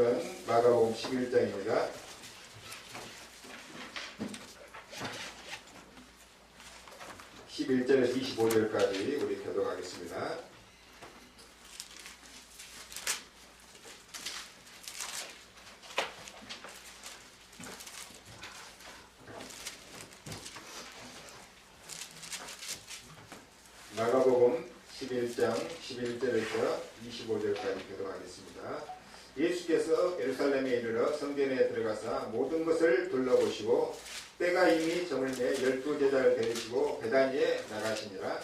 말씀은 마가복음 11장입니다. 11절에서 25절까지 우리 교독하겠습니다. 마가복음 11장 11절에서 25절까지 교독하겠습니다. 예수께서 예루살렘에 이르러 성전에 들어가사 모든 것을 둘러보시고 때가 이미 저물매 12제자를 데리시고 베다니에 나가시니라.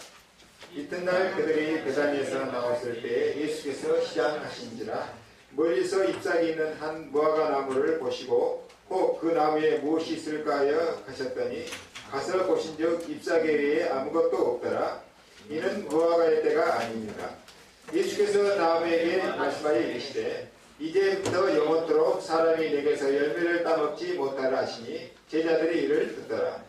이튿날 그들이 베다니에서 나왔을 때에 예수께서 시장하신지라. 멀리서 잎사귀 있는 한 무화과 나무를 보시고 혹 그 나무에 무엇이 있을까 하여 가셨더니 가서 보신즉 잎사귀 외에 아무것도 없더라. 이는 무화과의 때가 아닙니다. 예수께서 나무에게 말씀하여 이르시되 이제부터 영원토록 사람이 내게서 열매를 따먹지 못하라 하시니 제자들이 이를 듣더라.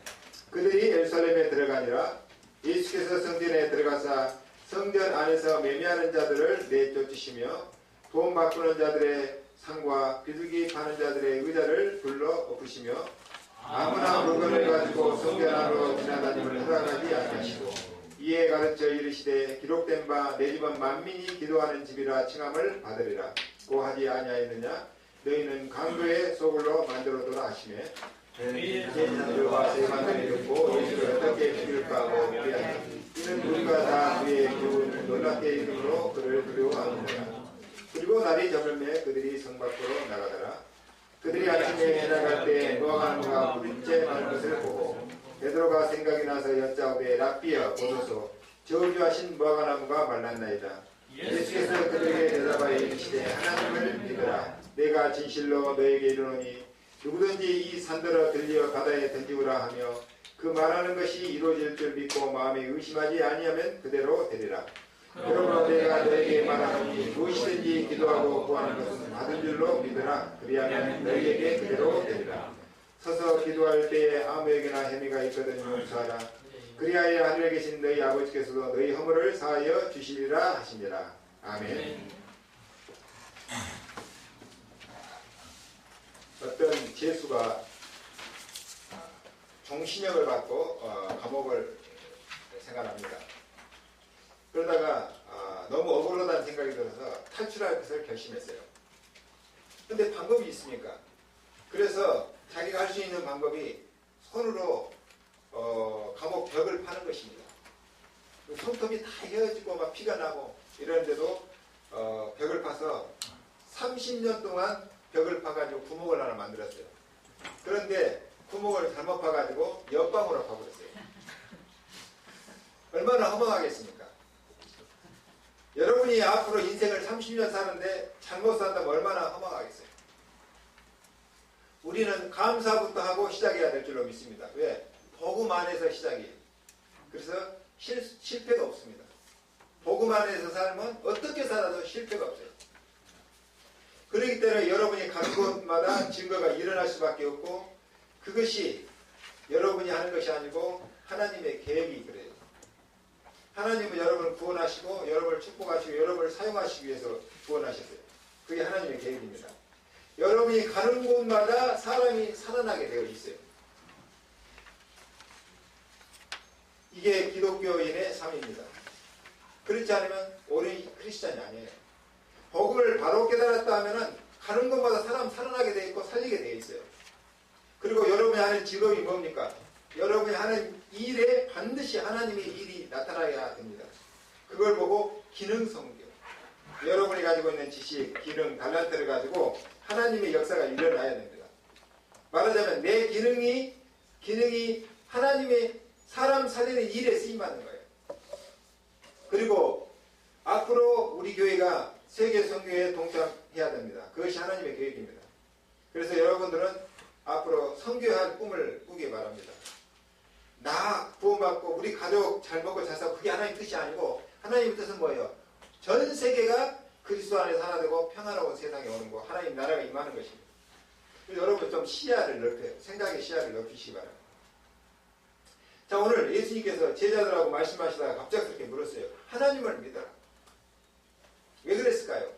그들이 예루살렘에 들어가니라. 예수께서 성전에 들어가사 성전 안에서 매매하는 자들을 내쫓으시며 돈 바꾸는 자들의 상과 비둘기 파는 자들의 의자를 불러 엎으시며 아무나 물건을 가지고 성전 안으로 지나다님을 허락하지 아니하시고 이에 가르쳐 이르시되 기록된 바 내 집은 만민이 기도하는 집이라 칭함을 받으리라 고 하지 아니하였느냐. 너희는 강도의 소굴로 만들어두라 하시매 제자들과 세관들이 듣고 예수를 어떻게 죽일까 하고 우리하니 이는 우리가 다 그의 기운을 놀랍게 이름으로 그를 두려워하느니라. 그리고 날이 저물매 그들이 성 밖으로 나가더라. 그들이 아침에 나갈 때 무화과나무가 무릇째 마른 것을 보고 베드로가 생각이 나서 여짜오되 랍비여 보소서 저주하신 무화과나무가 말랐나이다. 예수께서 그들에게 대답하여 이르시되 하나님을 믿으라. 내가 진실로 너에게 이르노니 누구든지 이 산들어 들려 바다에 던지우라 하며 그 말하는 것이 이루어질 줄 믿고 마음에 의심하지 아니하면 그대로 되리라. 그러므로 내가 너에게 말하노니 무엇이든지 기도하고 구하는 것은 받은 줄로 믿으라. 그리하면 너희에게 그대로 되리라. 서서 기도할 때에 아무에게나 혜미가 있거든 용서하라. 그리하여 하늘에 계신 너희 아버지께서도 너희 허물을 사하여 주시리라 하시니라. 아멘. 어떤 죄수가 종신형을 받고 감옥을 생활합니다. 그러다가 너무 억울하다는 생각이 들어서 탈출할 것을 결심했어요. 근데 방법이 있습니까? 그래서 자기가 할 수 있는 방법이 손으로 감옥 벽을 파는 것입니다. 손톱이 다 헤어지고 막 피가 나고 이러는데도 벽을 파서 30년 동안 벽을 파가지고 구멍을 하나 만들었어요. 그런데 구멍을 잘못 파가지고 옆방으로 파버렸어요. 얼마나 허망하겠습니까? 여러분이 앞으로 인생을 30년 사는데 잘못 산다면 얼마나 허망하겠어요? 우리는 감사부터 하고 시작해야 될 줄로 믿습니다. 왜? 복음 안에서 시작이에요. 그래서 실패가 없습니다. 복음 안에서 살면 어떻게 살아도 실패가 없어요. 그렇기 때문에 여러분이 가는 곳마다 증거가 일어날 수밖에 없고 그것이 여러분이 하는 것이 아니고 하나님의 계획이 그래요. 하나님은 여러분을 구원하시고 여러분을 축복하시고 여러분을 사용하시기 위해서 구원하셨어요. 그게 하나님의 계획입니다. 여러분이 가는 곳마다 사람이 살아나게 되어 있어요. 이게 기독교인의 삶입니다. 그렇지 않으면 옳은 크리스찬이 아니에요. 복음을 바로 깨달았다 하면은 가는 곳마다 사람 살아나게 되어 있고 살리게 되어 있어요. 그리고 여러분이 하는 직업이 뭡니까? 여러분이 하는 일에 반드시 하나님의 일이 나타나야 됩니다. 그걸 보고 기능성교. 여러분이 가지고 있는 지식, 기능, 달란트를 가지고 하나님의 역사가 일어나야 됩니다. 말하자면 내 기능이 하나님의 사람 살리는 일에 쓰임받는 거예요. 그리고 앞으로 우리 교회가 세계 선교에 동참해야 됩니다. 그것이 하나님의 계획입니다. 그래서 여러분들은 앞으로 선교할 꿈을 꾸기 바랍니다. 나 구원받고 우리 가족 잘 먹고 잘 살고 그게 하나님 뜻이 아니고 하나님의 뜻은 뭐예요? 전 세계가 그리스도 안에서 하나 되고 평화로운 세상에 오는 거 하나님 나라가 임하는 것입니다. 그래서 여러분 좀 시야를 넓혀요. 생각의 시야를 넓히시기 바랍니다. 자, 오늘 예수님께서 제자들하고 말씀하시다가 갑작스럽게 물었어요. 하나님을 믿어라. 왜 그랬을까요?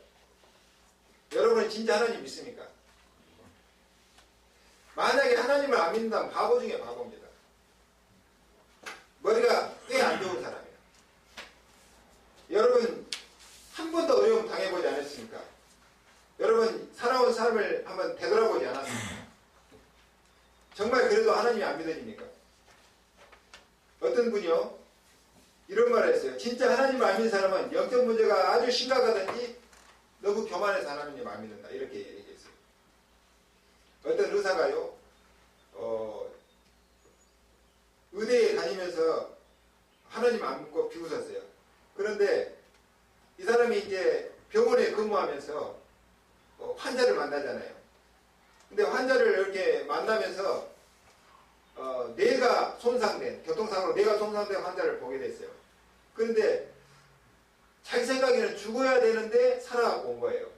여러분은 진짜 하나님 믿습니까? 만약에 하나님을 안 믿는다면 바보 중에 바보입니다. 머리가 꽤 안 좋은 사람이에요. 여러분 한 번도 어려움 당해보지 않았습니까? 여러분 살아온 삶을 한번 되돌아보지 않았습니까? 정말 그래도 하나님이 안 믿어집니까? 어떤 분이요 이런 말을 했어요. 진짜 하나님을 안 믿는 사람은 영적 문제가 아주 심각하든지 너무 교만해서 하나님을 안 믿는다 이렇게 얘기했어요. 어떤 의사가요 의대에 다니면서 하나님 안 믿고 비웃었어요. 그런데 이 사람이 이제 병원에 근무하면서 환자를 만나잖아요. 근데 환자를 이렇게 만나면서 뇌가 손상된, 교통사고로 뇌가 손상된 환자를 보게 됐어요. 그런데 자기 생각에는 죽어야 되는데 살아온 거예요.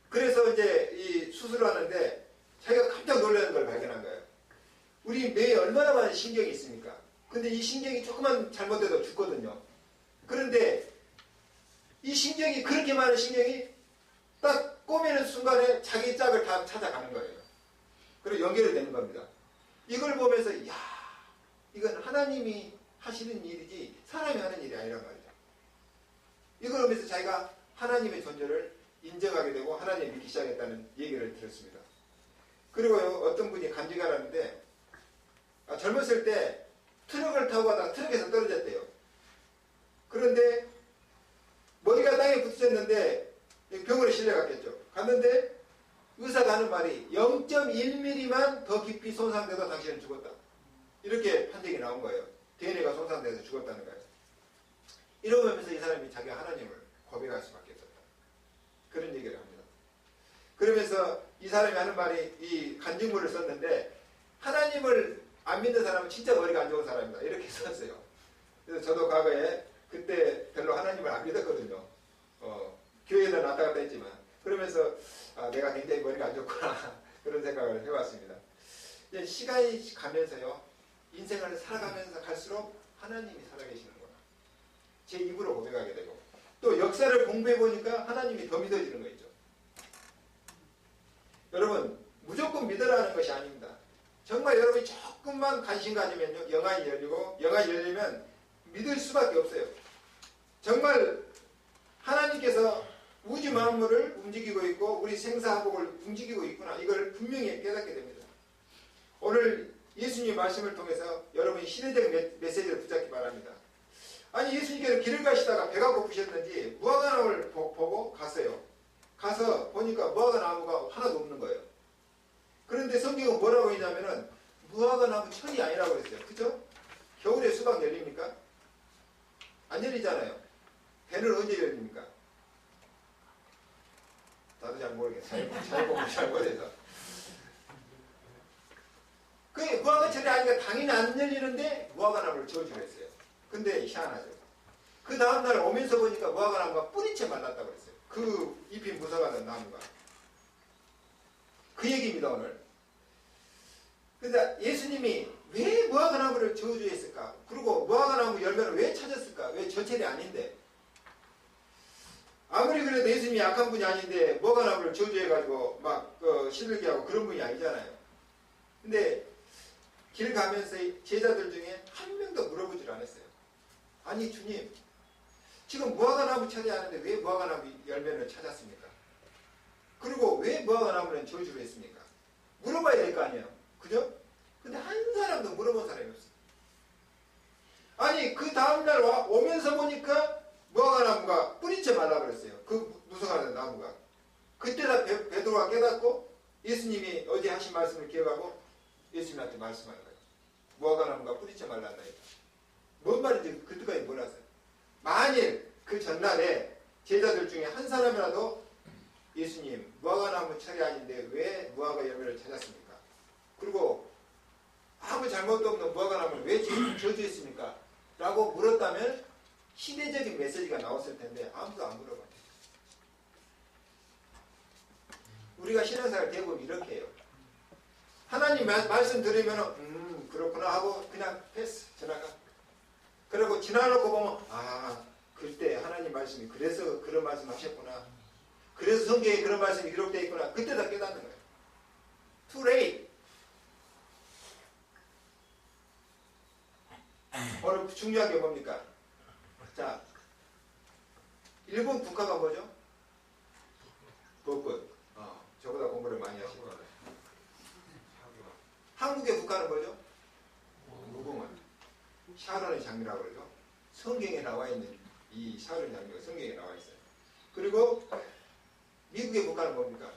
그래서 이제 이 수술을 하는데 자기가 깜짝 놀라는 걸 발견한 거예요. 우리 뇌에 얼마나 많은 신경이 있습니까? 근데 이 신경이 조금만 잘못돼도 죽거든요. 그런데 이 신경이, 그렇게 많은 신경이 딱 꼬매는 순간에 자기 짝을 다 찾아가는 거예요. 그리고 연결이 되는 겁니다. 이걸 보면서 이야, 이건 하나님이 하시는 일이지 사람이 하는 일이 아니란 말이죠. 이걸 보면서 자기가 하나님의 존재를 인정하게 되고 하나님을 믿기 시작했다는 얘기를 들었습니다. 그리고요, 어떤 분이 간증하라는데 젊었을 때 트럭을 타고 가다가 트럭에서 떨어졌대요. 그런데 머리가 땅에 부딪혔는데 병원에 실려갔겠죠. 갔는데 의사가 하는 말이 0.1mm만 더 깊이 손상돼도 당신은 죽었다. 이렇게 판정이 나온 거예요. DNA가 손상돼서 죽었다는 거예요. 이러면서 이 사람이 자기가 하나님을 고백할 수밖에 없었다. 그런 얘기를 합니다. 그러면서 이 사람이 하는 말이 이 간증문을 썼는데 하나님을 안 믿는 사람은 진짜 머리가 안 좋은 사람이다. 이렇게 썼어요. 그래서 저도 과거에 그때 별로 하나님을 안 믿었거든요. 교회에는 왔다 갔다 했지만 그러면서 내가 굉장히 머리가 안 좋구나 그런 생각을 해봤습니다. 이제 시간이 가면서요 인생을 살아가면서 갈수록 하나님이 살아계시는구나 제 입으로 고백하게 되고 또 역사를 공부해 보니까 하나님이 더 믿어지는 거 있죠. 여러분 무조건 믿으라는 것이 아닙니다. 정말 여러분이 조금만 관심 가지면요 영안이 열리고 영안이 열리면 믿을 수밖에 없어요. 정말 하나님께서 우주 만물을 움직이고 있고 우리 생사화복을 움직이고 있구나 이걸 분명히 깨닫게 됩니다. 오늘 예수님 말씀을 통해서 여러분이 시대적 메시지를 붙잡기 바랍니다. 아니 예수님께서 길을 가시다가 배가 고프셨는지 무화과나무를 보고 갔어요. 가서 보니까 무화과나무가 하나도 없는 거예요. 그런데 성경은 뭐라고 했냐면은 무화과나무 철이 아니라고 그랬어요. 그죠? 겨울에 수박 열립니까? 안 열리잖아요. 배는 언제 열립니까? 나도 잘 모르겠어요. 잘 보고 잘 못해서. 그게 무화과 철이 아니니까 당연히 안 열리는데 무화과나무를 저주를 했어요. 근데 희한하죠. 그 다음날 오면서 보니까 무화과나무가 뿌리채 말랐다고 그랬어요. 그 잎이 무성하던 나무가. 그 얘기입니다 오늘. 근데 예수님이 왜 무화과나무를 저주했을까? 그리고 무화과나무 열매를 왜 찾았을까? 왜 저 철이 아닌데? 아무리 그래도 예수님이 약한 분이 아닌데 무화과나무를 저주해가지고 막 시들게 하고 그런 분이 아니잖아요. 근데 길 가면서 제자들 중에 한 명도 물어보질 않았어요. 아니 주님 지금 무화과나무 찾아야 하는데 왜 무화과나무 열매를 찾았습니까? 그리고 왜 무화과나무는 저주를 했습니까? 물어봐야 될 거 아니에요. 그죠? 근데 한 사람도 물어본 사람이 없어요. 아니 그 다음날 오면서 보니까 무화과나무가 뿌리채 말라버렸어요. 그 무성하던 나무가. 그때다 베드로가 깨닫고 예수님이 어제 하신 말씀을 기억하고 예수님한테 말씀하는 거예요. 무화과나무가 뿌리채 말랐다. 뭔 말인지 그때까지 몰랐어요. 만일 그 전날에 제자들 중에 한 사람이라도 예수님 무화과나무 철이 아닌데 왜 무화과 열매를 찾았습니까? 그리고 아무 잘못도 없는 무화과나무를 왜 저주했습니까? 라고 물었다면 시대적인 메시지가 나왔을 텐데 아무도 안 물어봐요. 우리가 신앙생활 대부분 이렇게 해요. 하나님 말씀 들으면 그렇구나 하고 그냥 패스 지나가. 그리고 지나놓고 보면 그때 하나님 말씀이 그래서 그런 말씀 하셨구나. 그래서 성경에 그런 말씀이 기록되어 있구나. 그때 다 깨닫는 거예요. Too late. 오늘 중요한 게 뭡니까? 자, 일본 국가가 뭐죠? 법권. 저보다 공부를 많이 하시고. 한국의 국가는 뭐죠? 무궁화. 샤론의 장미라고 그러죠. 성경에 나와 있는 이 샤론의 장미가 성경에 나와 있어요. 그리고 미국의 국가는 뭡니까?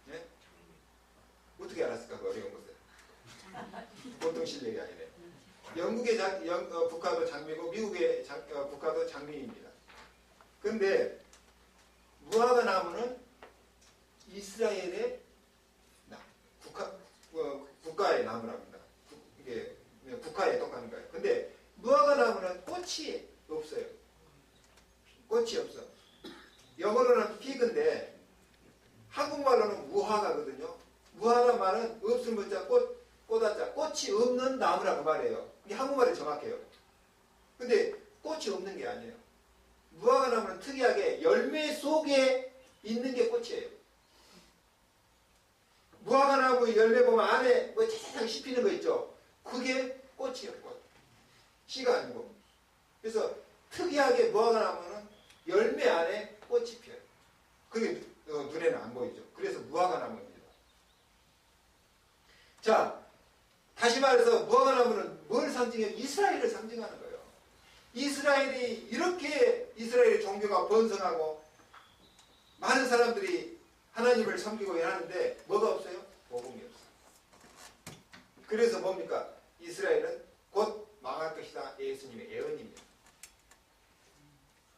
네? 어떻게 알았을까? 그 어려운 것을. 보통 실력이 아니네. 영국의 국가도 장미고 미국의 국가도 장미입니다. 근데 무화과 나무는 이스라엘의 국가의 나무랍니다. 이게 국가에 똑같은 거예요. 근데 무화과 나무는 꽃이 없어요. 꽃이 없어. 영어로는 피그인데 한국말로는 무화과거든요. 무화과 말은 없으면 자 꽃아자 꽃이 없는 나무라고 말해요. 이게 한국말이 정확해요. 근데 꽃이 없는 게 아니에요. 무화과 나무는 특이하게 열매 속에 있는 게 꽃이에요. 무화과 나무 열매 보면 안에 뭐 차차차 씹히는 거 있죠. 그게 꽃이에요. 꽃. 씨가 아니고. 그래서 특이하게 무화과 나무는 열매 안에 꽃이 피어요. 그게 눈에는 안 보이죠. 그래서 무화과 나무입니다. 자, 다시 말해서 무화과 나무는 뭘 상징해요? 이스라엘을 상징하는 거예요. 이스라엘이 이렇게 이스라엘의 종교가 번성하고 많은 사람들이 하나님을 섬기고 하는데 뭐가 없어요? 복음이 없어요. 그래서 뭡니까? 이스라엘은 곧 망할 것이다. 예수님의 예언입니다.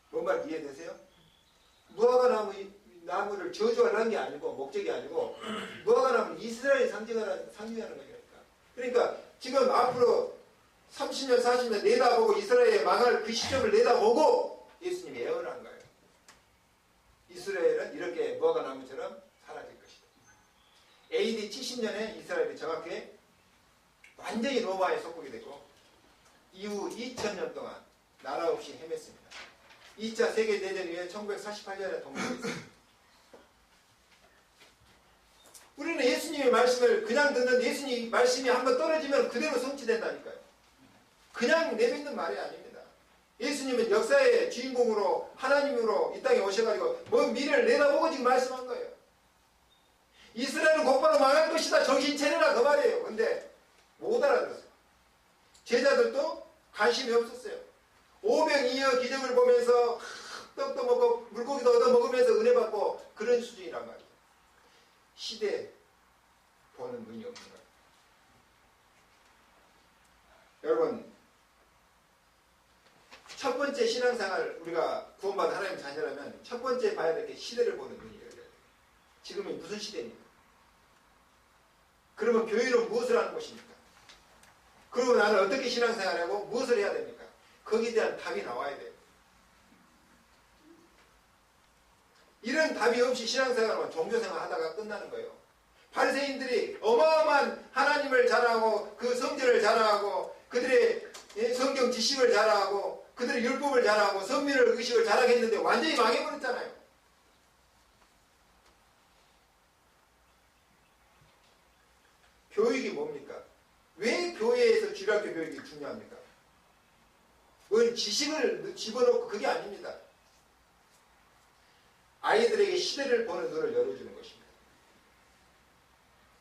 뭔 말 이해되세요? 무화과 나무를 저주하는 게 아니고 목적이 아니고 무화과 나무는 이스라엘을 상징하는 거니까. 그러니까 지금 앞으로 30년 40년 내다보고 이스라엘에 망할 그 시점을 내다보고 예수님이 예언한 거예요. 이스라엘은 이렇게 무화과 나무처럼 사라질 것이다. AD 70년에 이스라엘이 정확히 완전히 로마에 속국이 됐고 이후 2000년 동안 나라 없이 헤맸습니다. 2차 세계대전 이후에 1948년에 동맹했습니다. 우리는 예수님의 말씀을 그냥 듣는 예수님 말씀이 한번 떨어지면 그대로 성취된다니까요. 그냥 내뱉는 말이 아닙니다. 예수님은 역사의 주인공으로 하나님으로 이 땅에 오셔가지고 뭐 미래를 내다보고 지금 말씀한 거예요. 이스라엘은 곧바로 망할 것이다. 정신 차리라 그 말이에요. 근데 못 알아들었어요. 제자들도 관심이 없었어요. 오병이어 기적을 보면서 떡도 먹고 물고기도 얻어 먹으면서 은혜 받고 그런 수준이란 말이에요. 시대 보는 눈이 없는 거예요. 여러분, 첫 번째 신앙생활 우리가 구원받은 하나님 자녀라면 첫 번째 봐야 될 게 시대를 보는 눈이 열려야 돼요. 지금은 무슨 시대입니까? 그러면 교회는 무엇을 하는 것입니까? 그리고 나는 어떻게 신앙생활하고 무엇을 해야 됩니까? 거기에 대한 답이 나와야 돼요. 이런 답이 없이 신앙생활은 종교생활 하다가 끝나는 거예요. 바리새인들이 어마어마한 하나님을 자랑하고 그 성전을 자랑하고 그들의 성경 지식을 자랑하고 그들의 율법을 자랑하고 선민을 의식을 자랑했는데 완전히 망해버렸잖아요. 교육이 뭡니까? 왜 교회에서 주일학교 교육이 중요합니까? 뭔 지식을 집어넣고 그게 아닙니다. 아이들에게 시대를 보는 눈을 열어주는 것입니다.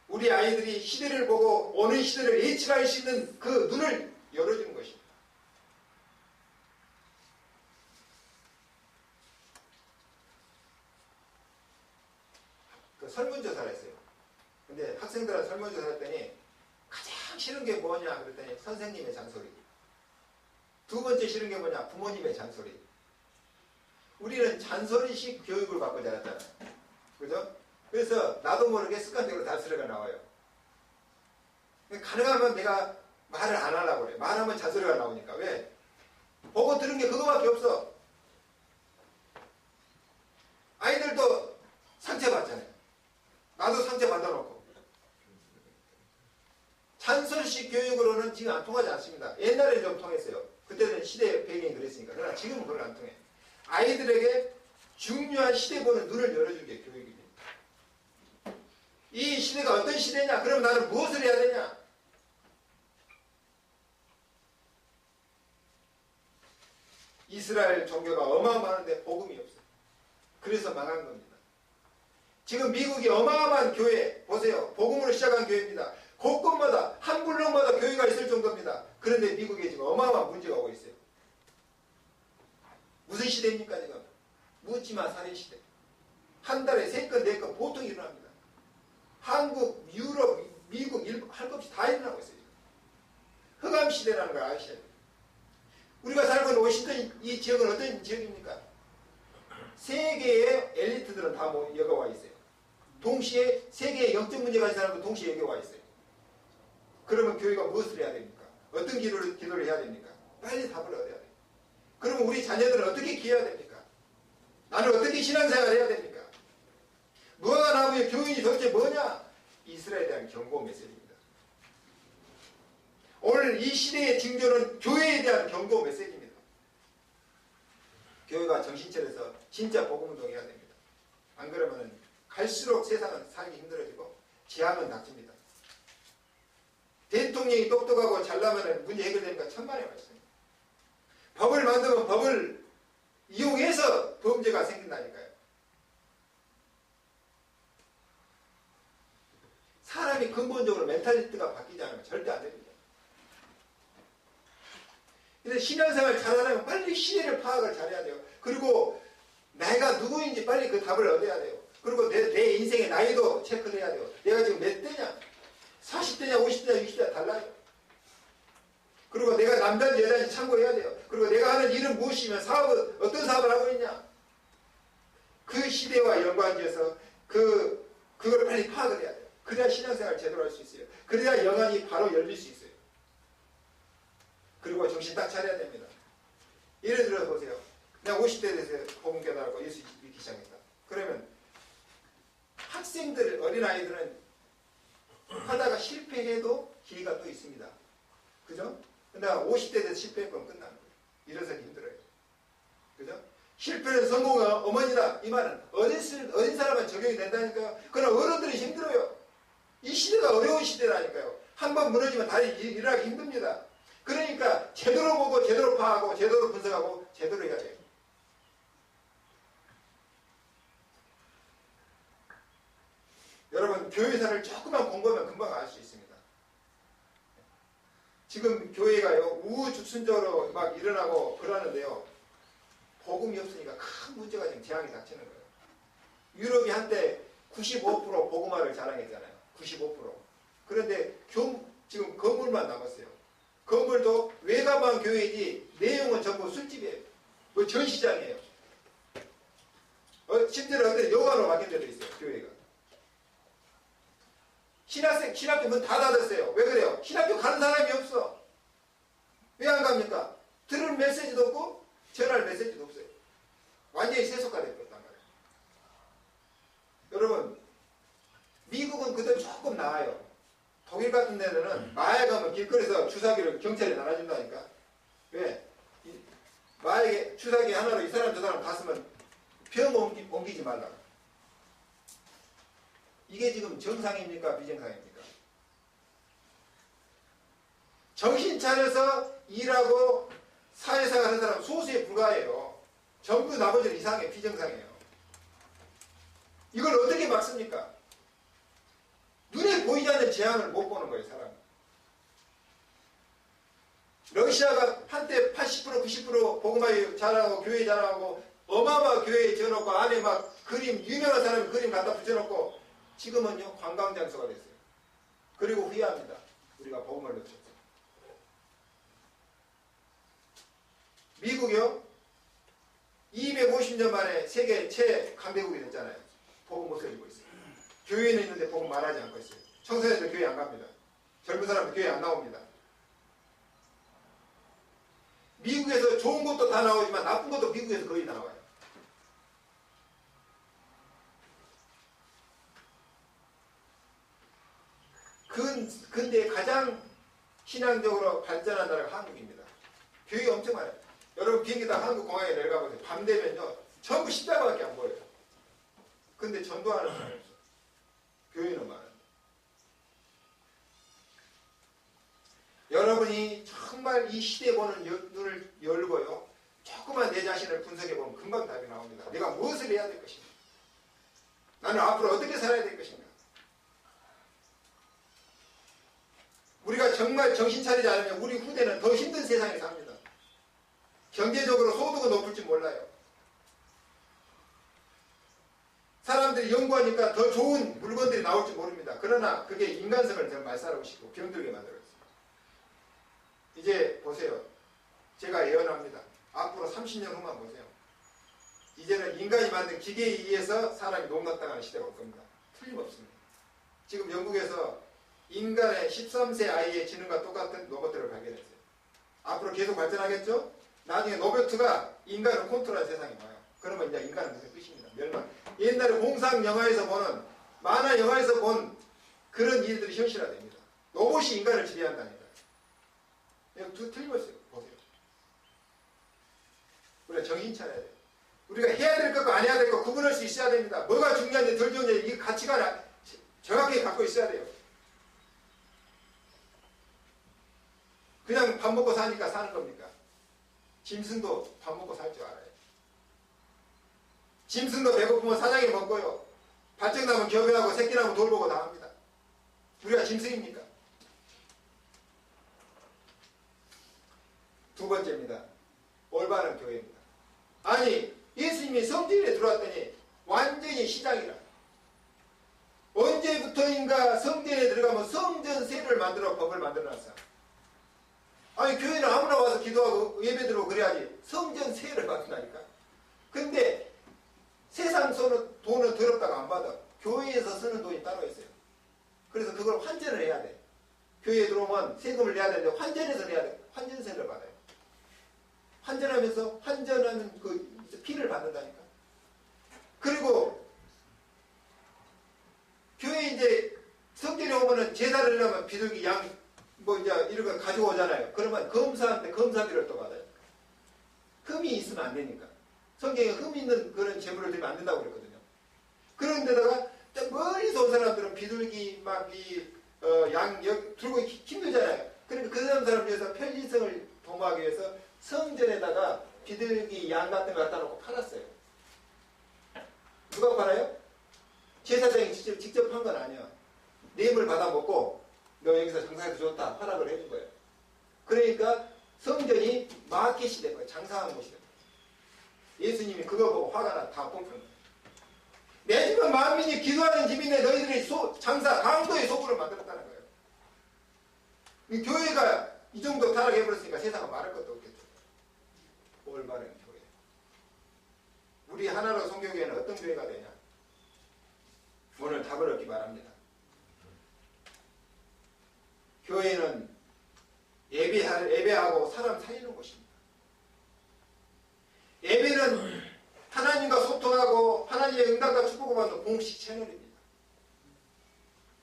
우리 아이들이 시대를 보고 오는 시대를 예측할 수 있는 그 눈을 열어주는 것입니다. 그 설문조사를 했어요. 근데 학생들한테 설문조사를 했더니 가장 싫은 게 뭐냐 그랬더니 선생님의 잔소리. 두 번째 싫은 게 뭐냐? 부모님의 잔소리. 우리는 잔소리식 교육을 받고 자랐잖아요. 그죠? 그래서 나도 모르게 습관적으로 잔소리가 나와요. 가능하면 내가 말을 안 하려고 그래. 말하면 잔소리가 나오니까. 왜? 보고 들은 게 그거밖에 없어. 아이들도 상처받잖아요. 나도 상처받아놓고. 잔소리식 교육으로는 지금 안 통하지 않습니다. 옛날에는 좀 통했어요. 그때는 시대 배경이 그랬으니까. 그러나 지금은 그걸 안 통해. 아이들의 중요한 시대 보는 눈을 열어준 게 교육입니다. 이 시대가 어떤 시대냐? 그럼 나는 무엇을 해야 되냐? 이스라엘 종교가 어마어마한데 복음이 없어요. 그래서 망한 겁니다. 지금 미국이 어마어마한 교회 보세요. 복음으로 시작한 교회입니다. 곳곳마다 한 블록마다 교회가 있을 정도입니다. 그런데 미국에 지금 어마어마한 문제가 오고 있어요. 무슨 시대입니까 지금? 묻지마 살인 시대. 한 달에 3건 4건 보통 일어납니다. 한국, 유럽, 미국, 일본 할 것 없이 다 일어나고 있어요. 지금. 흑암 시대라는 걸 아셔야 돼요. 우리가 살고 있는 워싱턴 이 지역은 어떤 지역입니까? 세계의 엘리트들은 다 여기 와 있어요. 동시에 세계의 영적 문제 가진 사람도 동시에 여기 와 있어요. 그러면 교회가 무엇을 해야 됩니까? 어떤 기도를 해야 됩니까? 빨리 답을 얻어야 돼요. 그러면 우리 자녀들은 어떻게 기해야 됩니까? 나는 어떻게 신앙생활을 해야 됩니까? 무화과 나무의 교훈이 도대체 뭐냐? 이스라엘에 대한 경고 메시지입니다. 오늘 이 시대의 징조는 교회에 대한 경고 메시지입니다. 교회가 정신차려서 진짜 복음운동 해야 됩니다. 안 그러면 갈수록 세상은 살기 힘들어지고 재앙은 닥칩니다. 대통령이 똑똑하고 잘나면 문제 해결되니까 천만에 말씀입니다. 법을 만들면 법을 이용해서 범죄가 생긴다니까요. 사람이 근본적으로 멘탈리티가 바뀌지 않으면 절대 안 됩니다. 그래서 신앙생활 잘하려면 빨리 시대를 파악을 잘해야 돼요. 그리고 내가 누구인지 빨리 그 답을 얻어야 돼요. 그리고 내 인생의 나이도 체크를 해야 돼요. 내가 지금 몇 대냐? 40대냐 50대냐 60대냐 달라요. 그리고 내가 남자인지 여자인지 참고해야 돼요. 그리고 내가 하는 일은 무엇이면 사업은 어떤 사업을 하고 있냐? 그 시대와 연관지어서 그걸 빨리 파악을 해야 돼요. 그래야 신앙생활 제대로 할 수 있어요. 그래야 영안이 바로 열릴 수 있어요. 그리고 정신 딱 차려야 됩니다. 예를 들어 보세요. 내가 50대 돼서 복음 깨달았고 예수 믿기 시작했다. 그러면 학생들, 어린아이들은 하다가 실패해도 기회가 또 있습니다. 그죠? 근데 50대 돼서 실패했으면 끝나는 거예요. 일어서기 힘들어요. 그죠? 실패는 성공의 어머니다. 이 말은 어린 사람은 적용이 된다니까요. 그러나 어른들이 힘들어요. 이 시대가 어려운 시대라니까요. 한번 무너지면 다시 일하기 힘듭니다. 그러니까 제대로 보고 제대로 파악하고 제대로 분석하고 제대로 해야 돼요. 여러분 교회사를 조금만 공부하면 금방 알 수 있습니다. 지금 교회가요 우후죽순적으로 막 일어나고 그러는데요. 복음이 없으니까 큰 문제가 지금 재앙이 닥치는 거예요. 유럽이 한때 95% 복음화를 자랑했잖아요. 95%. 그런데 지금 건물만 남았어요. 건물도 외관만 교회이지 내용은 전부 술집이에요. 뭐 전시장이에요. 심지어 어떤 여관으로 바뀐 데도 있어요. 교회가. 신학교 문 다 닫았어요. 왜 그래요? 신학교 가는 사람이 없어. 왜 안 갑니까? 들을 메시지도 없고 전할 메시지도 없어요. 완전히 세속화됐단 말이에요. 여러분 미국은 그대로 조금 나아요. 독일 같은 데는 마에 가면 길거리에서 주사기를 경찰에 나눠준다니까. 왜? 마에 주사기 하나로 이 사람 저 사람 갔으면 병 옮기지 말라고. 이게 지금 정상입니까? 비정상입니까? 정신 차려서 일하고 사회생활 하는 사람 소수에 불과해요. 전부 나머지는 이상해, 비정상이에요. 이걸 어떻게 막습니까? 눈에 보이지 않는 재앙을 못 보는 거예요, 사람이. 러시아가 한때 80% 90% 복음화 잘하고 교회 잘하고 어마어마한 교회에 지어놓고 안에 막 그림, 유명한 사람이 그림 갖다 붙여놓고 지금은요 관광장소가 됐어요. 그리고 후회합니다. 우리가 복음을 놓쳤죠. 미국이요 250년 만에 세계 최강대국이 됐잖아요. 복음 못 살리고 있어요. 교회는 있는데 복음 말하지 않고 있어요. 청소년들 교회 안 갑니다. 젊은 사람들 교회 안 나옵니다. 미국에서 좋은 것도 다 나오지만 나쁜 것도 미국에서 거의 다 나와요. 근데 가장 신앙적으로 발전한 나라가 한국입니다. 교회 엄청 많아요. 여러분 비행기 타고 한국 공항에 내려가보세요. 밤 되면요 전부 십자가밖에 안 보여요. 전도하는 사람이 없어. 교회는 많은데. 여러분이 정말 이 시대에 보는 눈을 열고요. 조금만 내 자신을 분석해보면 금방 답이 나옵니다. 내가 무엇을 해야 될 것인가? 나는 앞으로 어떻게 살아야 될 것인가? 우리가 정말 정신 차리지 않으면 우리 후대는 더 힘든 세상에 삽니다. 경제적으로 소득은 높을지 몰라요. 사람들이 연구하니까 더 좋은 물건들이 나올지 모릅니다. 그러나 그게 인간성을 더 말살하고 병들게 만들었어요. 이제 보세요. 제가 예언합니다. 앞으로 30년 후만 보세요. 이제는 인간이 만든 기계에 의해서 사람이 농락당하는 시대가 올 겁니다. 틀림없습니다. 지금 영국에서 인간의 13세 아이의 지능과 똑같은 로봇들을 발견했어요. 앞으로 계속 발전하겠죠? 나중에 로봇가 인간을 컨트롤하는 세상이 와요. 그러면 이제 인간은 무슨 끝입니다. 멸망. 옛날에 공상 영화에서 보는, 만화 영화에서 본 그런 일들이 현실화됩니다. 로봇이 인간을 지배한다니까. 틀림없어요. 보세요. 우리가 정신 차려야 돼요. 우리가 해야 될 것과 안 해야 될 것 구분할 수 있어야 됩니다. 뭐가 중요한지 덜 중요한지 이 가치관을 정확히 갖고 있어야 돼요. 그냥 밥 먹고 사니까 사는 겁니까? 짐승도 밥 먹고 살 줄 알아요. 짐승도 배고프면 사냥해 먹고요. 발정 나면 교배하고 새끼 나면 돌보고 다 합니다. 우리가 짐승입니까? 두 번째입니다. 올바른 교회입니다. 아니 예수님이 성전에 들어왔더니 완전히 시장이라. 언제부터인가 성전에 들어가면 성전세를 만들어 법을 만들어놨어. 아니 교회는 아무나 와서 기도하고 예배드리고 그래야지 성전세를 받는다니까. 근데 세상 돈은 더럽다고 안 받아. 교회에서 쓰는 돈이 따로 있어요. 그래서 그걸 환전을 해야 돼. 교회에 들어오면 세금을 내야 되는데 환전해서 내야 돼. 환전세를 받아요. 환전하면서 환전하는 그 피를 받는다니까. 그리고 교회 이제 성전에 오면은 제사를 하려면 비둘기 양 뭐 이제 이런 거 가지고 오잖아요. 그러면 검사한테 검사비를 또 받아요. 흠이 있으면 안 되니까. 성경에 흠 있는 그런 재물을 들면 안 된다고 그랬거든요. 그런데다가 멀리서 온 사람들은 비둘기 막 양 들고 힘들잖아요. 그러니까 그 사람 위해서 편리성을 도모하기 위해서 성전에다가 비둘기 양 같은 거 갖다 놓고 팔았어요. 누가 팔아요? 제사장이 직접 한 건 아니야. 뇌물 받아먹고 너 여기서 장사해도 좋다 허락을 해준 거예요. 그러니까 성전이 마켓이 된 거예요. 장사하는 곳이 된 거예요. 예수님이 그거 보고 화가 나 다 뽑는 거예요. 내 집은 만민이 기도하는 집인데 너희들이 장사 강도의 소굴을 만들었다는 거예요. 이 교회가 이 정도 타락해버렸으니까 세상은 말할 것도 없겠죠. 올바른 교회. 우리 하나로 성교교회는 어떤 교회가 되냐? 오늘 답을 얻기 바랍니다. 교회는 예배하고 사람 살리는 곳입니다. 예배는 하나님과 소통하고 하나님의 응답과 축복을 받는 공식 채널입니다.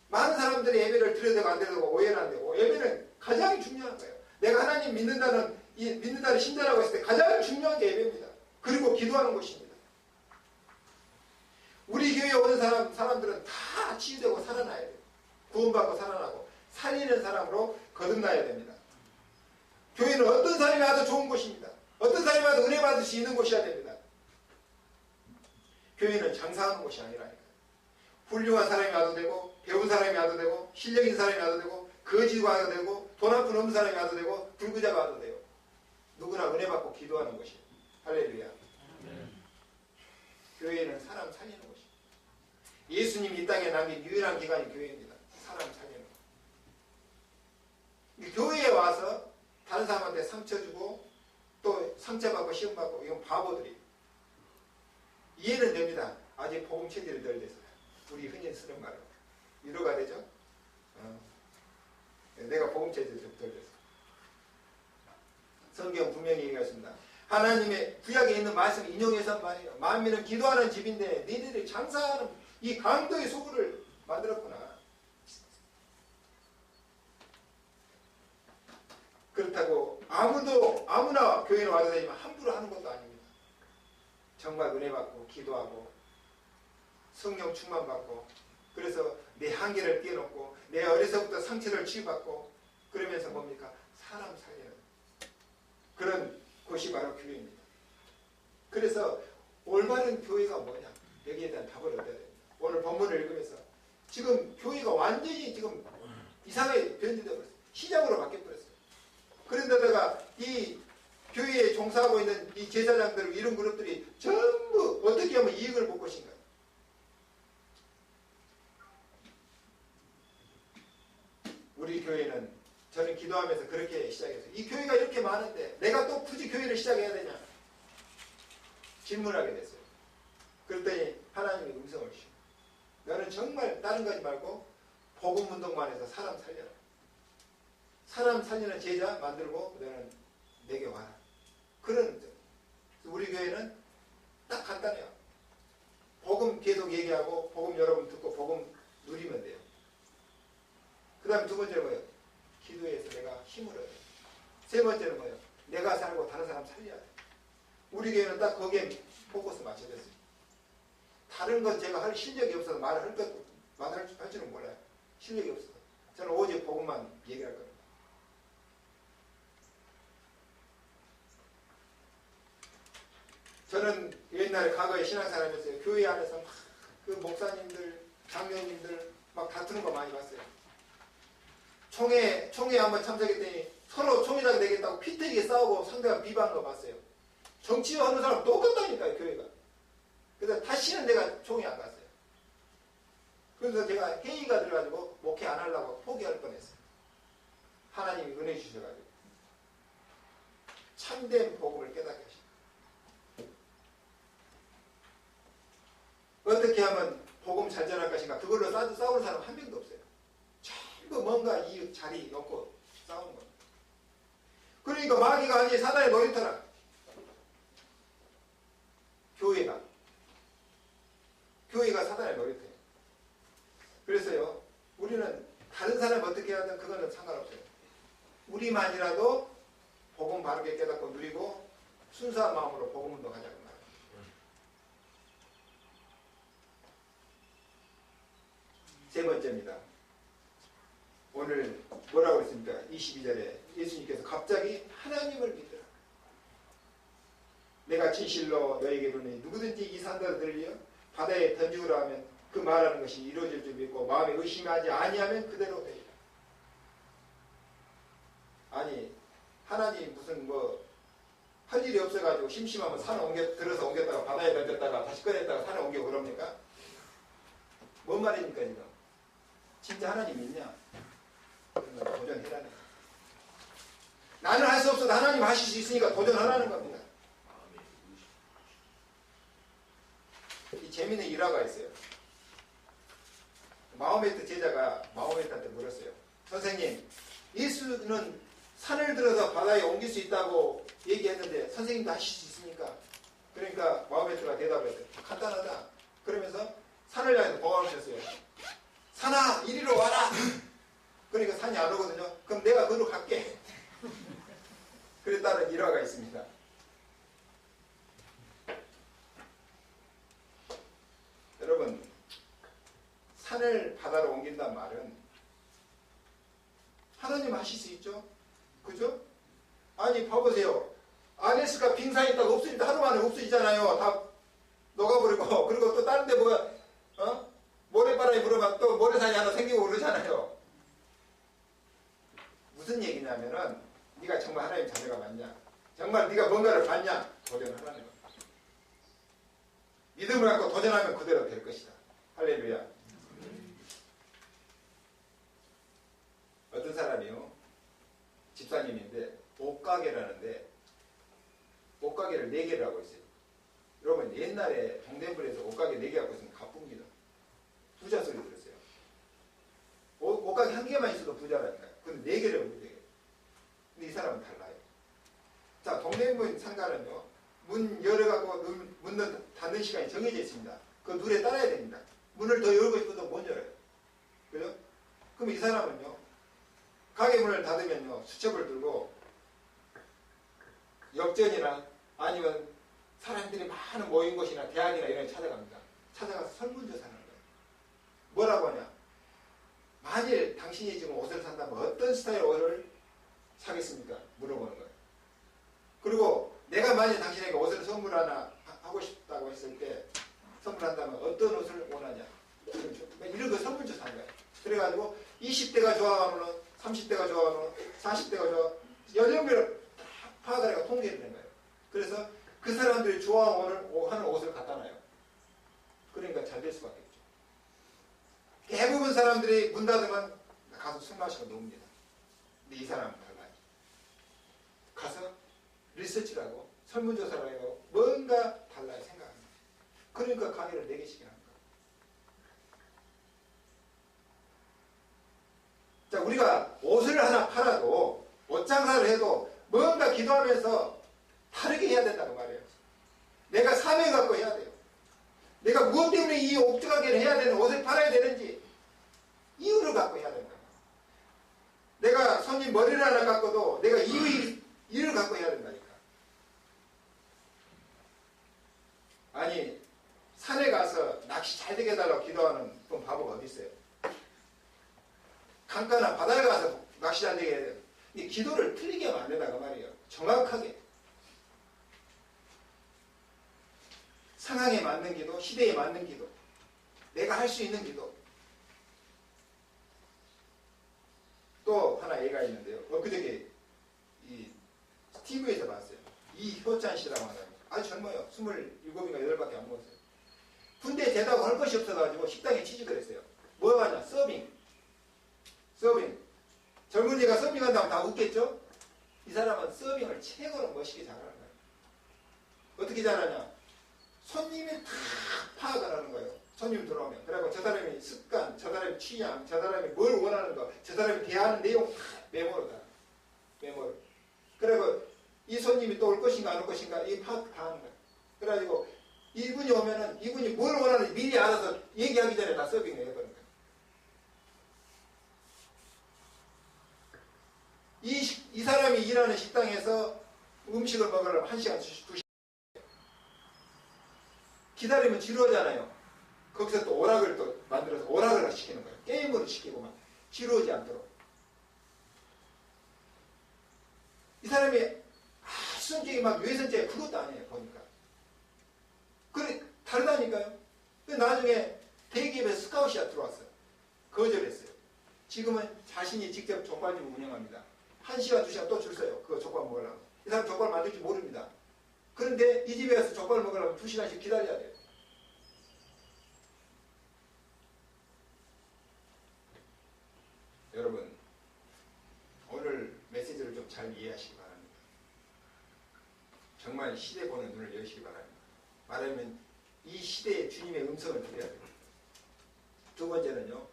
많은 사람들이 예배를 드려도 안 드려도 오해는 안 되고 예배는 가장 중요한 거예요. 내가 하나님 믿는다는 신자라고 했을 때 가장 중요한 게 예배입니다. 그리고 기도하는 것입니다. 우리 교회에 오는 사람들은 다 치유되고 살아나야 돼요. 구원받고 살아나고 살리는 사람으로 거듭나야 됩니다. 교회는 어떤 사람이 와도 좋은 곳입니다. 어떤 사람이 와도 은혜 받을 수 있는 곳이어야 됩니다. 교회는 장사하는 곳이 아니라니까요. 훌륭한 사람이 와도 되고 배운 사람이 와도 되고 실력 있는 사람이 와도 되고 거지가 와도 되고 돈 한 푼 없는 사람이 와도 되고 불구자가 와도 돼요. 누구나 은혜 받고 기도하는 곳이에요. 할렐루야. 교회는 사람 살리는 곳입니다. 예수님이 이 땅에 남긴 유일한 기관이 교회입니다. 사람 살리는 곳. 교회에 와서 다른 사람한테 상처 주고 또 상처받고 시험받고 이건 바보들이 이해는 됩니다. 아직 복음 체질이 덜 돼서 우리 흔히 쓰는 말로 위로가 되죠? 내가 복음 체질이 좀 덜 돼서 성경 분명히 얘기했습니다. 하나님의 구약에 있는 말씀 인용해서 말이에요. 만민은 기도하는 집인데 너희들이 장사하는 이 강도의 소굴을 만들었구나. 그렇다고 아무나 교회에 와도 되지만 함부로 하는 것도 아닙니다. 정말 은혜 받고 기도하고 성령 충만받고, 그래서 내 한계를 뛰어넘고 내 어려서부터 상처를 치유받고, 그러면서 뭡니까? 사람 살리는 그런 곳이 바로 교회입니다. 그래서 올바른 교회가 뭐냐? 여기에 대한 답을 얻어야 됩니다. 오늘 본문을 읽으면서 지금 교회가 완전히 지금 이상하게 변질되어 버렸어요. 시장으로 바뀌어버렸어요. 그런데다가 이 교회에 종사하고 있는 이 제사장들, 이런 그룹들이 전부 어떻게 하면 이익을 볼 것인가? 우리 교회는, 저는 기도하면서 그렇게 시작했어요. 이 교회가 이렇게 많은데 내가 또 굳이 교회를 시작해야 되냐? 질문하게 됐어요. 그랬더니 하나님이 음성을 주시고, 너는 정말 다른 거 하지 말고 복음 운동만 해서 사람 살려라. 사람 살리는 제자 만들고 너는 내게 와라. 그런 음성. 우리 교회는 딱 간단해요. 복음 계속 얘기하고 복음 여러분 듣고 복음 누리면 돼요. 그 다음에 두 번째는 뭐예요? 기도해서 내가 힘을 얻어요. 세 번째는 뭐예요? 내가 살고 다른 사람 살려야 돼. 우리 교회는 딱 거기에 포커스 맞춰졌어요. 다른 건 제가 할 실력이 없어서 말할 줄은 몰라요. 실력이 없어서. 저는 오직 복음만 얘기할 겁니다. 저는 옛날에 과거에 신앙생활하면서 교회 안에서 막 그 목사님들, 장로님들 막 다투는 거 많이 봤어요. 총회 한번 참석했더니 서로 총회장 되겠다고 피태기에 싸우고 상대방 비방한 거 봤어요. 정치하는 사람 똑같다니까요, 교회가. 그래서 다시는 내가 총회 안 갔어요. 그래서 제가 회의가 들어가지고 목회 안 하려고 포기할 뻔했어요. 하나님이 은혜 주셔가지고 참된 복음을 깨닫게 하십니다. 어떻게 하면 복음 잘 전할 것인가? 그걸로 싸우는 사람 한 명도 없어요. 전부 뭔가 이 자리 놓고 싸우는 겁니다. 그러니까 마귀가 아니 사단의 놀이터라. 교회가 사단의 놀이터예요. 그래서요, 우리는 다른 사람 어떻게 하든 그거는 상관없어요. 우리만이라도 복음 바르게 깨닫고 누리고 순수한 마음으로 복음 운동하자고 말합니다. 세 번째입니다. 오늘 뭐라고 했습니까? 22절에 예수님께서 갑자기 하나님을 믿으라. 내가 진실로 너에게 이르노니 누구든지 이 산들을 들려 바다에 던지우라 하면 그 말하는 것이 이루어질 줄 믿고 마음에 의심하지 아니하면 그대로 되리라. 아니 하나님 무슨 할 일이 없어가지고 심심하면 산에 들어서 옮겼다가 바다에 던졌다가 다시 꺼냈다가 산에 옮겨 그럽니까? 뭔 말입니까 지금? 진짜 하나님 믿냐? 그러면 도전해라는 거예요. 나는 할 수 없어도 하나님 하실 수 있으니까 도전하라는 겁니다. 이 재미있는 일화가 있어요. 마호메트 제자가 마호메트한테 물었어요. 선생님, 예수는 산을 들어서 바다에 옮길 수 있다고 얘기했는데 선생님도 하실 수 있습니까? 그러니까 마호메트가 대답했어요. 간단하다. 그러면서 산을 향해서 보호하셨어요. 산아, 이리로 와라. 그러니까 산이 안 오거든요. 그럼 내가 그리로 갈게. 그랬다는 일화가 있습니다. 여러분, 산을 바다로 옮긴다는 말은 하나님 하실 수 있죠? 그죠? 아니 봐보세요. 아네스가 빙산이 있다가 없어진다. 하루 만에 없어지잖아요. 다 녹아버리고. 그리고 또 다른 데 모래바람이 불어봐 또 모래산이 하나 생기고 그러잖아요. 무슨 얘기냐면은 네가 정말 하나님 자녀가 맞냐? 정말 네가 뭔가를 받냐? 도전하라는 겁니다. 믿음을 갖고 도전하면 그대로 될 것이다. 할렐루야. 어떤 사람이요, 집사님인데 옷가게라는데 옷가게를 4개를 하고 있어요. 여러분 옛날에 동대문에서 옷가게 4개 하고 있으면 가쁩니다. 부자 소리 들었어요. 옷가게 1개만 있어도 부자라니까요. 근데 4개를 하고 있어요. 근데 이 사람은 달라요. 자, 동대문 상가는요, 문 열어갖고 문 닫는 시간이 정해져 있습니다. 그 룰에 따라야 됩니다. 문을 더 열고 싶어도 못 열어요. 그죠? 그럼 이 사람은요, 가게 문을 닫으면요, 수첩을 들고 역전이나 아니면 사람들이 많은 모인 곳이나 대학이나 이런 데 찾아갑니다. 찾아가서 설문조사하는 거예요. 뭐라고 하냐? 만일 당신이 지금 옷을 산다면 어떤 스타일의 옷을 사겠습니까? 물어보는 거예요. 그리고 내가 만일 당신에게 옷을 선물 하나 하고 싶다고 했을 때 선물한다면 어떤 옷을 원하냐? 이런 거 설문조사하는 거예요. 그래가지고 20대가 좋아하는 옷, 30대가 좋아하는 옷, 40대가 좋아 연령별로 다 파악을 해가 통계를 낸 거예요. 그래서 그 사람들이 좋아하는 옷을 갖다 놔요. 그러니까 잘 될 수밖에 없죠. 대부분 사람들이 문 닫으면 가서 술 마시고 놉니다. 근데 이 사람은 달라요. 가서 리서치를 하고 설문조사를 하고 뭔가 달라요. 생각합니다. 그러니까 강의를 4개씩 하는 거예요. 자, 우리가 옷을 하나 팔아도 옷장사를 해도 뭔가 기도하면서 다르게 해야 된다는 말이에요. 내가 사명 갖고 해야 돼요. 내가 무엇 때문에 이 옥주가게를 해야 되는 옷을 팔아야 되는지 이유를 갖고 해야 된다. 내가 손님 머리를 하나 깎아도 내가 이유를 갖고 해야 된다니까. 아니 산에 가서 낚시 잘 되게 해달라고 기도하는 그런 바보가 어디 있어요? 강가나 바다에 가서 낚시 잘 되게 해야 돼요. 이 기도를 틀리게 하면 안 된다고 말이에요. 정확하게 상황에 맞는 기도, 시대에 맞는 기도, 내가 할 수 있는 기도. 또 하나 예가 있는데요. 그저께 이 TV에서 봤어요. 이효찬 씨라고 하는 아주 젊어요. 27인가 8밖에 안 먹었어요. 군대 제대하고 할 것이 없어가지고 식당에 취직을 했어요. 뭐 하냐? 서빙. 젊은이가 서빙한다면 다 웃겠죠? 이 사람은 서빙을 최고로 멋있게 잘하는 거예요. 어떻게 잘하냐? 손님이 다 파악을 하는 거예요. 손님 들어오면. 그리고 저 사람의 습관, 저 사람의 취향, 저 사람이 뭘 원하는 거, 저 사람이 대하는 내용 다 메모를 다. 메모를. 그리고 이 손님이 또 올 것인가 안 올 것인가 이 파악 다 하는 거예요. 그래가지고 이분이 오면은 이분이 뭘 원하는지 미리 알아서 얘기하기 전에 다 서빙을 해버린 거예요. 이 사람이 일하는 식당에서 음식을 먹으려면 1시간, 2시간 기다리면 지루하잖아요. 거기서 또 오락을 또 만들어서 오락을 시키는 거예요. 게임으로 시키고만 지루하지 않도록. 이 사람이 성격이 막 외선죄 그것도 아니에요. 보니까. 그래 다르다니까요. 나중에 대기업에 스카웃이야 들어왔어요. 거절했어요. 지금은 자신이 직접 족발집을 운영합니다. 1시간, 2시간 또 줄 서요. 그거 족발 먹으려면. 이 사람 족발 만들지 모릅니다. 그런데 이 집에 가서 족발 먹으려면 2시간씩 기다려야 돼요. 여러분, 오늘 메시지를 좀 잘 이해하시기 바랍니다. 정말 시대 보는 눈을 여시기 바랍니다. 말하면 이 시대에 주님의 음성을 들어야 됩니다. 두 번째는요,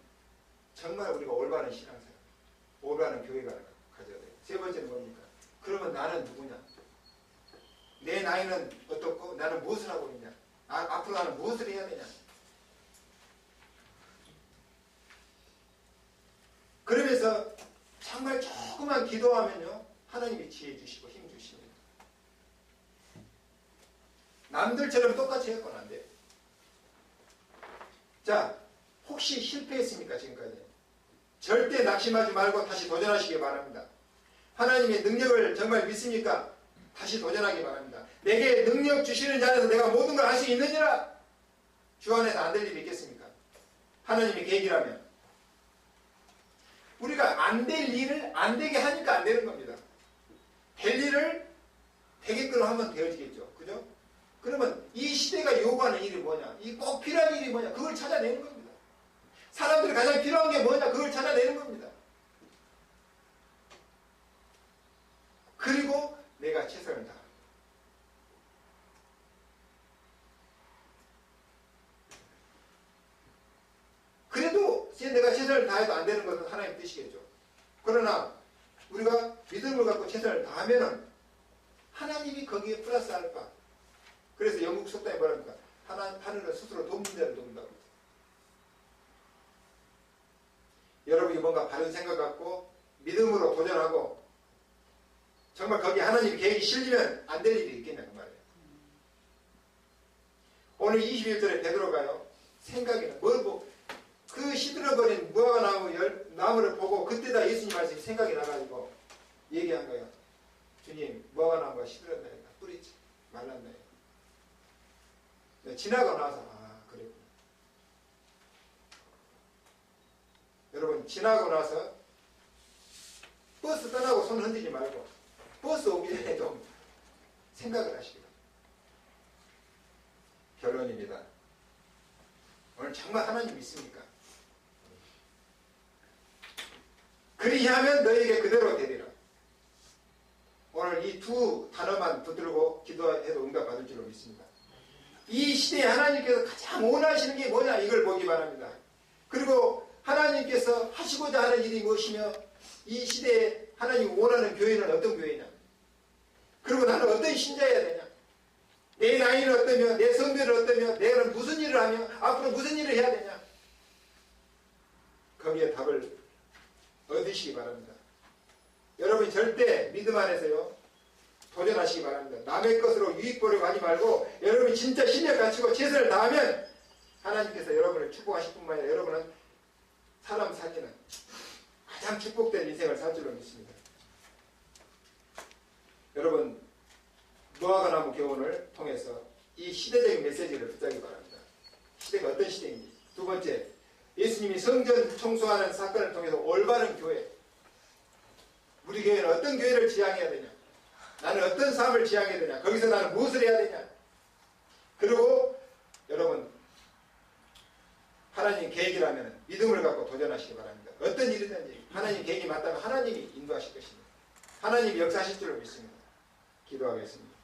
정말 우리가 올바른 신앙생활, 올바른 교회가 가져야 돼요. 세 번째는 뭡니까? 그러면 나는 누구냐? 내 나이는 어떻고 나는 무엇을 하고 있냐? 앞으로 나는 무엇을 해야 되냐? 그러면서 정말 조금만 기도하면요 하나님이 지혜 주시고 힘 주십니다. 남들처럼 똑같이 해서는 안 돼요. 자, 혹시 실패했습니까? 지금까지? 절대 낙심하지 말고 다시 도전하시기 바랍니다. 하나님의 능력을 정말 믿습니까? 다시 도전하기 바랍니다. 내게 능력 주시는 자에서 내가 모든 걸 할 수 있느니라. 주 안에서 안 될 일이 있겠습니까? 하나님의 계획이라면. 우리가 안 될 일을 안 되게 하니까 안 되는 겁니다. 될 일을 되게끔 하면 되어지겠죠. 그죠? 그러면 이 시대가 요구하는 일이 뭐냐? 이 꼭 필요한 일이 뭐냐? 그걸 찾아내는 겁니다. 사람들이 가장 필요한 게 뭐냐? 그걸 찾아내는 겁니다. 그리고 내가 최선을 다합니다. 그래도 내가 최선을 다해도 안 되는 것은 하나님 뜻이겠죠. 그러나 우리가 믿음을 갖고 최선을 다하면은 하나님이 거기에 플러스 알파. 그래서 영국 속담에 뭐랍니까? 하늘은 스스로 돕는 자를 돕는다고. 여러분이 뭔가 바른 생각 갖고 믿음으로 도전하고 정말 거기에 하나님의 계획이 실리면 안 될 일이 있겠냐는 말이에요. 오늘 21절에 베드로가요. 생각이 나. 그 시들어버린 무화과 나무를 보고 그때다 예수님 말씀이 생각이 나가지고 얘기한 거예요. 주님, 무화과 나무가 시들었나니까 뿌리지 말란다요. 지나고 나서 그랬구나. 여러분, 지나고 나서 버스 떠나고 손 흔들지 말고 버스 오기 전에 좀 생각을 하시기 바랍니다. 결론입니다. 오늘 정말 하나님 믿습니까? 그리하면 너에게 그대로 되리라. 오늘 이 두 단어만 붙들고 기도해도 응답받을 줄로 믿습니다. 이 시대에 하나님께서 가장 원하시는 게 뭐냐, 이걸 보기 바랍니다. 그리고 하나님께서 하시고자 하는 일이 무엇이며 이 시대에 하나님이 원하는 교회는 어떤 교회냐, 그리고 나는 어떤 신자여야 되냐, 내 나이는 어떠며 내 성별은 어떠며 내가 무슨 일을 하며 앞으로 무슨 일을 해야 되냐, 거기에 답을 얻으시기 바랍니다. 여러분, 절대 믿음 안에서요 도전하시기 바랍니다. 남의 것으로 유익 보려고 하지 말고 여러분이 진짜 실력 갖추고 최선을 다하면 하나님께서 여러분을 축복하실 뿐만 아니라 여러분은 사람 살기는 가장 축복된 인생을 살 줄로 믿습니다. 여러분, 무화과 나무 교훈을 통해서 이 시대적인 메시지를 붙잡기 바랍니다. 시대가 어떤 시대인지. 두 번째, 예수님이 성전 청소하는 사건을 통해서 올바른 교회, 우리 교회는 어떤 교회를 지향해야 되냐, 나는 어떤 삶을 지향해야 되냐, 거기서 나는 무엇을 해야 되냐, 그리고 여러분, 하나님 계획이라면 믿음을 갖고 도전하시기 바랍니다. 어떤 일이든지 하나님 계획이 맞다면 하나님이 인도하실 것입니다. 하나님이 역사하실 줄로 믿습니다. 기도하겠습니다.